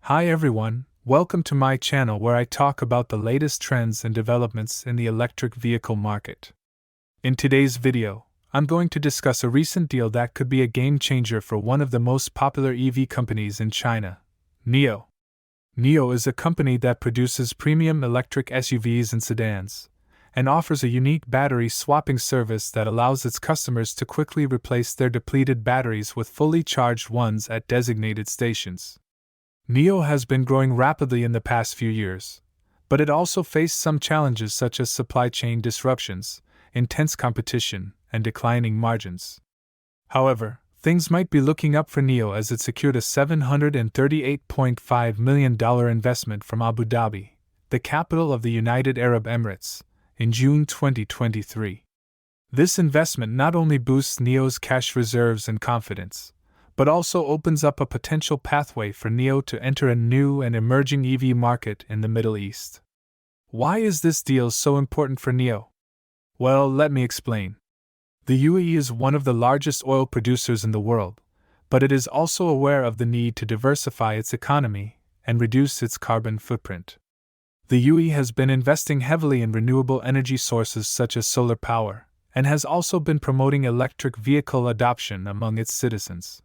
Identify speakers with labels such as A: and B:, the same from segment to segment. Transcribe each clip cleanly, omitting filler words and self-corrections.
A: Hi everyone, welcome to my channel where I talk about the latest trends and developments in the electric vehicle market. In today's video, I'm going to discuss a recent deal that could be a game changer for one of the most popular EV companies in China, NIO. NIO is a company that produces premium electric SUVs and sedans, and offers a unique battery swapping service that allows its customers to quickly replace their depleted batteries with fully charged ones at designated stations. NIO has been growing rapidly in the past few years, but it also faced some challenges such as supply chain disruptions, intense competition, and declining margins. However, things might be looking up for NIO as it secured a $738.5 million investment from Abu Dhabi, the capital of the United Arab Emirates, in June 2023. This investment not only boosts NIO's cash reserves and confidence, but also opens up a potential pathway for NIO to enter a new and emerging EV market in the Middle East. Why is this deal so important for NIO? Well, let me explain. The UAE is one of the largest oil producers in the world, but it is also aware of the need to diversify its economy and reduce its carbon footprint. The UAE has been investing heavily in renewable energy sources such as solar power, and has also been promoting electric vehicle adoption among its citizens.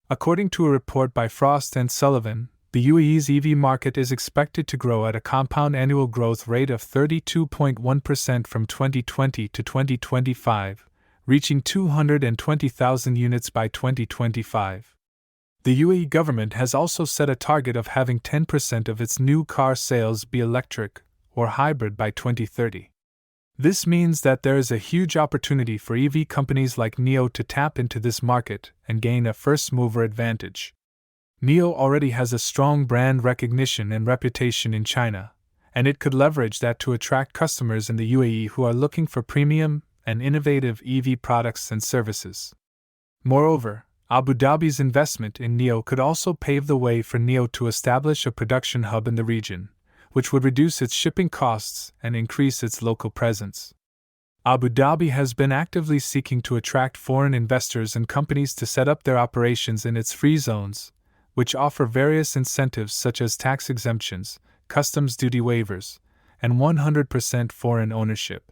A: According to a report by Frost & Sullivan, the UAE's EV market is expected to grow at a compound annual growth rate of 32.1% from 2020 to 2025, reaching 220,000 units by 2025. The UAE government has also set a target of having 10% of its new car sales be electric or hybrid by 2030. This means that there is a huge opportunity for EV companies like NIO to tap into this market and gain a first-mover advantage. NIO already has a strong brand recognition and reputation in China, and it could leverage that to attract customers in the UAE who are looking for premium and innovative EV products and services. Moreover, Abu Dhabi's investment in NIO could also pave the way for NIO to establish a production hub in the region, which would reduce its shipping costs and increase its local presence. Abu Dhabi has been actively seeking to attract foreign investors and companies to set up their operations in its free zones, which offer various incentives such as tax exemptions, customs duty waivers, and 100% foreign ownership.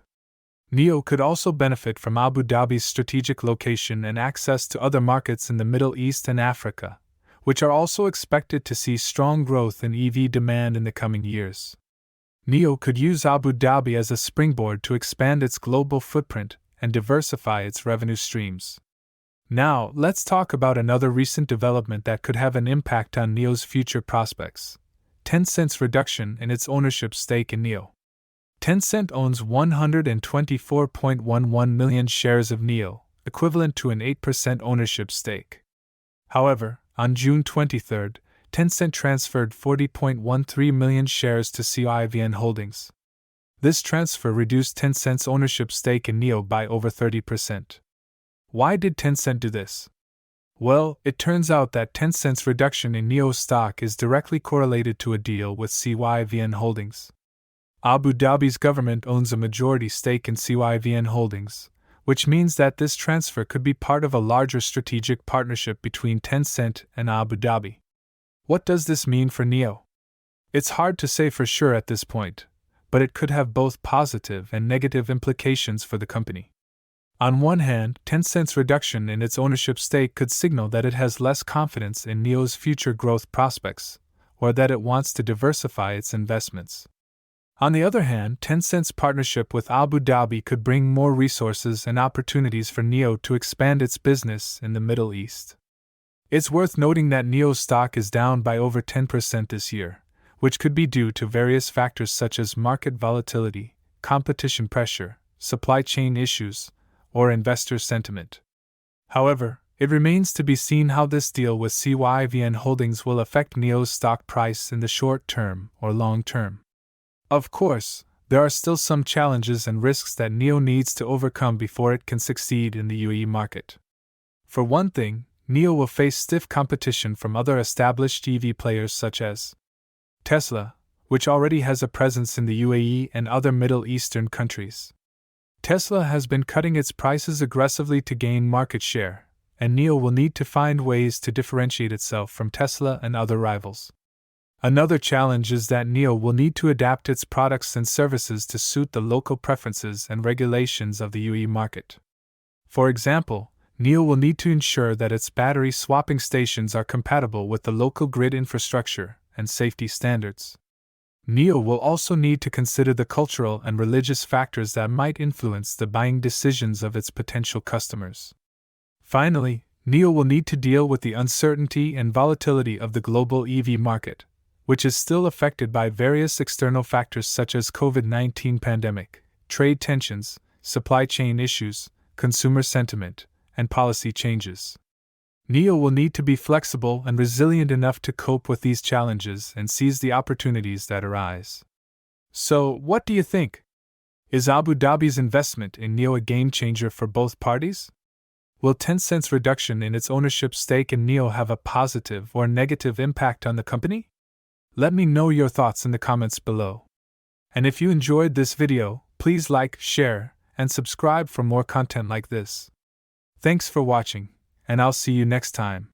A: NIO could also benefit from Abu Dhabi's strategic location and access to other markets in the Middle East and Africa, which are also expected to see strong growth in EV demand in the coming years. NIO could use Abu Dhabi as a springboard to expand its global footprint and diversify its revenue streams. Now, let's talk about another recent development that could have an impact on NIO's future prospects: Tencent's reduction in its ownership stake in NIO. Tencent owns 124.11 million shares of NIO, equivalent to an 8% ownership stake. However, on June 23, Tencent transferred 40.13 million shares to CYVN Holdings. This transfer reduced Tencent's ownership stake in NIO by over 30%. Why did Tencent do this? Well, it turns out that Tencent's reduction in NIO stock is directly correlated to a deal with CYVN Holdings. Abu Dhabi's government owns a majority stake in CYVN Holdings, which means that this transfer could be part of a larger strategic partnership between Tencent and Abu Dhabi. What does this mean for NIO? It's hard to say for sure at this point, but it could have both positive and negative implications for the company. On one hand, Tencent's reduction in its ownership stake could signal that it has less confidence in NIO's future growth prospects, or that it wants to diversify its investments. On the other hand, Tencent's partnership with Abu Dhabi could bring more resources and opportunities for NIO to expand its business in the Middle East. It's worth noting that NIO's stock is down by over 10% this year, which could be due to various factors such as market volatility, competition pressure, supply chain issues, or investor sentiment. However, it remains to be seen how this deal with CYVN Holdings will affect NIO's stock price in the short term or long term. Of course, there are still some challenges and risks that NIO needs to overcome before it can succeed in the UAE market. For one thing, NIO will face stiff competition from other established EV players such as Tesla, which already has a presence in the UAE and other Middle Eastern countries. Tesla has been cutting its prices aggressively to gain market share, and NIO will need to find ways to differentiate itself from Tesla and other rivals. Another challenge is that NIO will need to adapt its products and services to suit the local preferences and regulations of the UAE market. For example, NIO will need to ensure that its battery swapping stations are compatible with the local grid infrastructure and safety standards. NIO will also need to consider the cultural and religious factors that might influence the buying decisions of its potential customers. Finally, NIO will need to deal with the uncertainty and volatility of the global EV market, which is still affected by various external factors such as COVID-19 pandemic, trade tensions, supply chain issues, consumer sentiment, and policy changes. NIO will need to be flexible and resilient enough to cope with these challenges and seize the opportunities that arise. So, what do you think? Is Abu Dhabi's investment in NIO a game changer for both parties? Will Tencent's reduction in its ownership stake in NIO have a positive or negative impact on the company? Let me know your thoughts in the comments below. And if you enjoyed this video, please like, share, and subscribe for more content like this. Thanks for watching, and I'll see you next time.